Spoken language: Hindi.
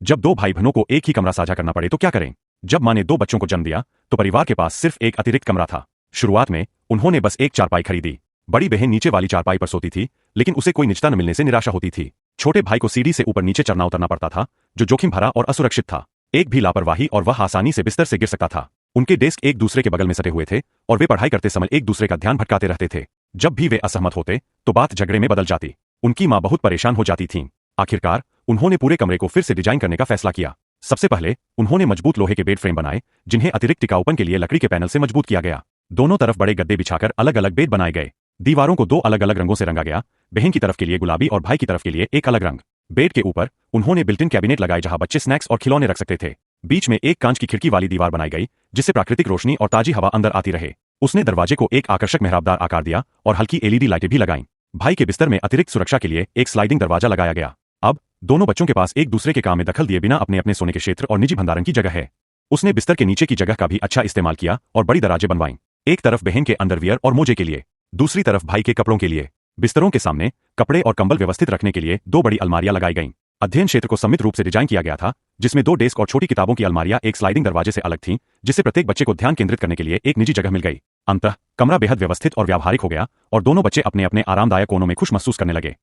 जब दो भाई बहनों को एक ही कमरा साझा करना पड़े तो क्या करें? जब माँ ने दो बच्चों को जन्म दिया तो परिवार के पास सिर्फ एक अतिरिक्त कमरा था। शुरुआत में उन्होंने बस एक चारपाई खरीदी। बड़ी बहन नीचे वाली चारपाई पर सोती थी, लेकिन उसे कोई निजता न मिलने से निराशा होती थी। छोटे भाई को सीढ़ी से ऊपर नीचे चढ़ना उतरना पड़ता था, जो जोखिम भरा और असुरक्षित था। एक भी लापरवाही और वह आसानी से बिस्तर से गिर सकता था। उनके डेस्क एक दूसरे के बगल में सटे हुए थे और वे पढ़ाई करते समय एक दूसरे का ध्यान भटकाते रहते थे। जब भी वे असहमत होते तो बात झगड़े में बदल जाती। उनकी माँ बहुत परेशान हो जाती थीं। आखिरकार उन्होंने पूरे कमरे को फिर से डिजाइन करने का फैसला किया। सबसे पहले उन्होंने मजबूत लोहे के बेड फ्रेम बनाए, जिन्हें अतिरिक्त टिकाऊपन के लिए लकड़ी के पैनल से मजबूत किया गया। दोनों तरफ बड़े गद्दे बिछाकर अलग अलग बेड बनाए गए। दीवारों को दो अलग अलग रंगों से रंगा गया, बहन की तरफ के लिए गुलाबी और भाई की तरफ के लिए एक अलग रंग। बेड के ऊपर उन्होंने बिल्ट इन कैबिनेट लगाए जहां बच्चे स्नैक्स और खिलौने रख सकते थे। बीच में एक कांच की खिड़की वाली दीवार बनाई गई, जिससे प्राकृतिक रोशनी और ताजी हवा अंदर आती रहे। उसने दरवाजे को एक आकर्षक मेहराबदार आकार दिया और हल्की एलईडी लाइटें भी लगाईं। भाई के बिस्तर में अतिरिक्त सुरक्षा के लिए एक स्लाइडिंग दरवाजा लगाया गया। अब दोनों बच्चों के पास एक दूसरे के काम में दखल दिए बिना अपने अपने सोने के क्षेत्र और निजी भंडारण की जगह है। उसने बिस्तर के नीचे की जगह का भी अच्छा इस्तेमाल किया और बड़ी दराजें बनवाईं। एक तरफ बहन के अंडरवियर और मोजे के लिए, दूसरी तरफ भाई के कपड़ों के लिए। बिस्तरों के सामने कपड़े और कंबल व्यवस्थित रखने के लिए दो बड़ी अलमारियां लगाई गईं। अध्ययन क्षेत्र को सममित रूप से डिजाइन किया गया था, जिसमें दो डेस्क और छोटी किताबों की अलमारियां एक स्लाइडिंग दरवाजे से अलग थीं, जिससे प्रत्येक बच्चे को ध्यान केंद्रित करने के लिए एक निजी जगह मिल गई। अंततः कमरा बेहद व्यवस्थित और व्यावहारिक हो गया और दोनों बच्चे अपने अपने आरामदायक कोनों में खुश महसूस करने लगे।